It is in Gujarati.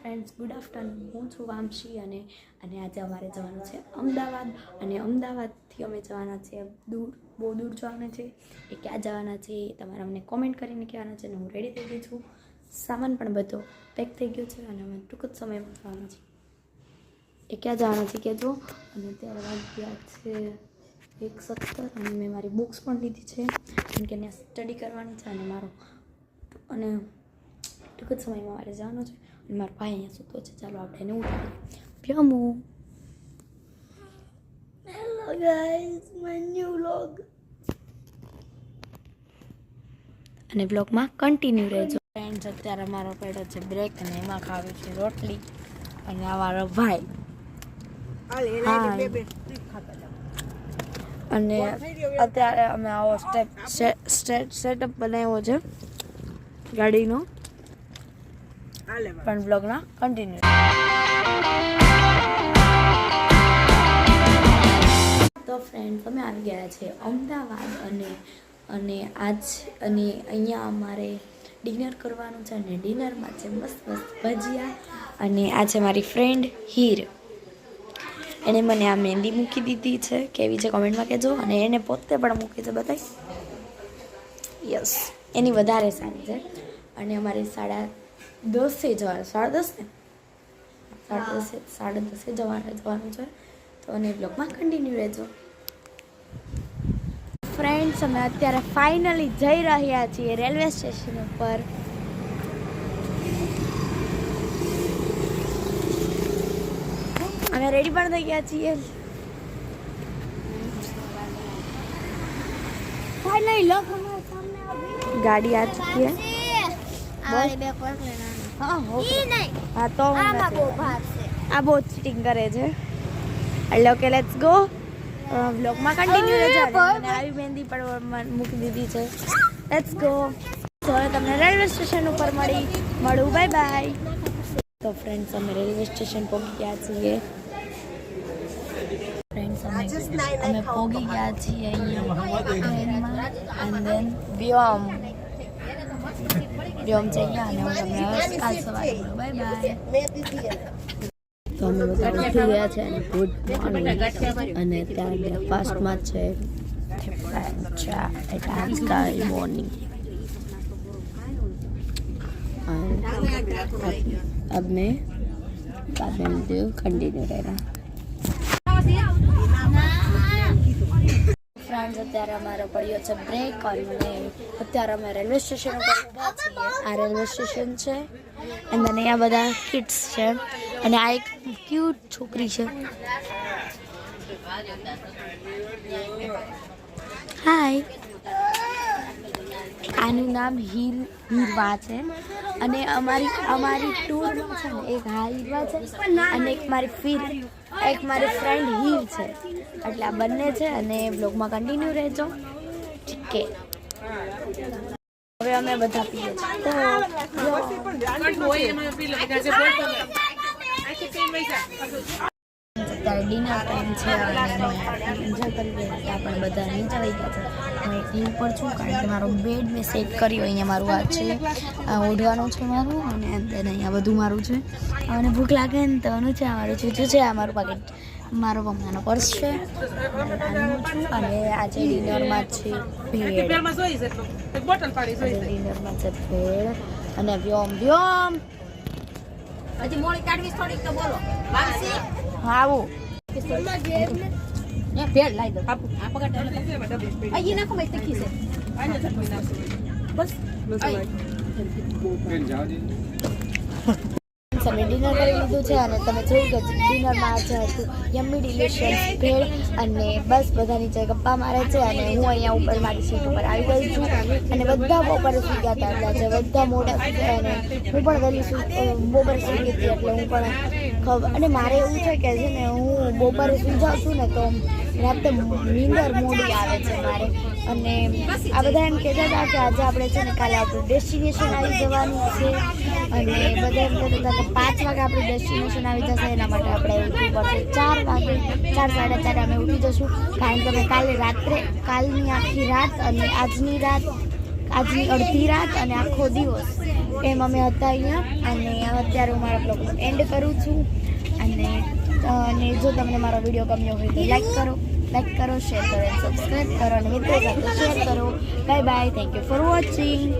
Friends, good afternoon. હું છું વામશી અને આજે અમારે જવાનું છે અમદાવાદ. અને અમદાવાદથી અમે જવાના છે બહુ દૂર જવાના છે. એ ક્યાં જવાના છે તમારે અમને કોમેન્ટ કરીને કહેવાના છે. અને હું રેડી થઈ ગઈ છું, સામાન પણ બધો પેક થઈ ગયો છે અને અમે ટૂંક જ સમયમાં જવાના છીએ. એ ક્યાં જવાના છે કહેજો. અને અત્યારે વાગ્યા છે 1:17 અને મેં મારી બુક્સ પણ લીધી છે કેમ કે ત્યાં સ્ટડી કરવાની છે અને ટૂંક જ સમયમાં મારે જવાનું છે. અને મારો ભાઈ અહીંયા સૂતો છે. ચાલો આપણે એને ઉઠાડીએ. પ્યમુ, hello guys, my new vlog. અને વ્લોગમાં કન્ટિન્યુ રહેજો. ફ્રેન્ડ્સ, અત્યારે મારો પેડો છે બ્રેક અને એમાં ખાવી છે રોટલી. અને આ મારો ભાઈ અને અત્યારે અમે આવો સેટઅપ બનાવ્યો છે ગાડીનો. પણ બ્લોગના કન્ટિન્યુ. તો ફ્રેન્ડ્સ, અમે આવી ગયા છે અમદાવાદ અને અહીંયા અમારે ડિનર કરવાનું છે. અને ડિનરમાં છે મસ્ત ભજીયા. અને આ છે મારી ફ્રેન્ડ હીર. એને મને આ મહેંદી મૂકી દીધી છે, કેવી છે કોમેન્ટમાં કહેજો. અને એને પોતે પણ મૂકી છે, બતાવી. યસ, એની વધારે સારી છે. અને અમારે 10:30 જવાનું, 10:30 જવાનું છે. તો અને બ્લોગમાં કન્ટિન્યુ રહેજો. ફ્રેન્ડ્સ, અમે અત્યારે ફાઇનલી જઈ રહ્યા છીએ રેલવે સ્ટેશન ઉપર. અમે રેડી પણ થઈ ગયા છીએ. ગાડી આ ચૂકી હે. હા તો આ બહુ ચીટિંગ કરે છે. એટલે ઓકે, લેટ્સ ગો. વ્લોગમાં કન્ટિન્યુ રહેજો. અને આવી મહેંદી પણ મૂકી દીધી છે. Let's go. તો હવે તમને રેલવે સ્ટેશન ઉપર મળું. Bye bye. તો ફ્રેન્ડ્સ, અમે રેલવે સ્ટેશન પહોંચી ગયા છીએ. ફ્રેન્ડ્સ, અમે પહોંચી ગયા છીએ અહીંયા. એન્ડ ધેન વ્યોમ છે અહીંયા. અને હું તમને કાલ સવારે મળું. Bye bye. તો અમે બધા ઉઠી ગયા છે અને ગુડ મોર્નિંગ. અને ત્યાં બ્રેકફાસ્ટમાં છે ચા એટ મોર્નિંગ. अब मैं बाद में वीडियो कंटिन्यू रहेगा. ફ્રેન્ડ્સ, અત્યારે અમારો પડ્યો છે બ્રેક. અને અત્યારે અમે રેલવે સ્ટેશન ઉપર ઊભા છીએ. આ રેલવે સ્ટેશન છે. અને અહીંયા બધા કિડ્સ છે. અને આ એક ક્યુટ છોકરી છે. હાય, આનું નામ હીરવા છે. અને અમારી ટૂરમાં છે ને એક હીરવા છે અને એક મારી ફ્રેન્ડ હીર છે. એટલે આ બંને છે. અને બ્લોગમાં કન્ટિન્યુ રહેજો. ઠીક છે. હવે અમે બધા પીએ છીએ. તો અત્યારે ડિનર ટાઈમ છે અને એન્જોય કરી રહ્યા હતા. પણ બધા નીચે આવી ગયા છે. હું એકલી ઉપર છું કારણ કે મારો બેડ મેં સેટ કર્યો. અહીંયા મારું આ છે, ઓઢવાનું છે મારું. અને તેને અહીંયા બધું મારું છે. અને ભૂખ લાગે ને તો આનું છે, આ મારું ચૂચું છે, આ મારું પાકેટ, મારો મમ્માનો પર્સ છે. અને આજે ડિનરમાં છે ભેળ. ડિનરમાં છે ભેળ અને વ્યોમ. હજી મોળી કાઢવી થોડીક તો બોલો. આવું ભેળ લાવી દો. આ પકડ અહીં નાખો ભાઈ, તીખી છે. બસ અમે ડિનર કરી લીધું છે. અને તમે જોયું કે ડિનરમાં આજે હતું યમ્મી ડિલિશિયસ ભેળ. અને બસ બધા નીચે ગપ્પા મારે છે. અને હું અહીંયા ઉપર મારી સીટ ઉપર આવી ગઈ છું. અને બધા બપોરે સૂઈ ગયા હતા. એટલે આજે બધા મોડા સૂઈ ગયા. અને હું પણ વહેલી બપોરે સૂઈ ગઈ હતી. એટલે હું પણ અને મારે એવું છે કે છે ને, હું બપોરે સૂઈ જાઉં છું ને તો રાતે નીંદર મોડી આવે છે મારે. અને આ બધા એમ કહેતા હતા કે આજે આપણે છે ને કાલે આપણું ડેસ્ટિનેશન આવી જવાનું છે. અને બધા એમ કહેતા હતા કે 5 વાગે આપણું ડેસ્ટિનેશન આવી જશે. એના માટે આપણે ઉઠવું પડશે 4 વાગે, 4:30 અમે ઉઠી જશું. કારણ કે અમે કાલની આખી રાત અને આજની અડધી રાત અને આખો દિવસ એમ અમે હતા અહીંયા અને અત્યારે હું મારા બ્લોગનો એન્ડ કરું છું અને જો તમને મારો વિડીયો ગમ્યો હોય તો લાઈક કરો શેર કરો અને સબસ્ક્રાઈબ કરો અને મિત્રો સાથે શેર કરો. Bye bye. Thank you for watching.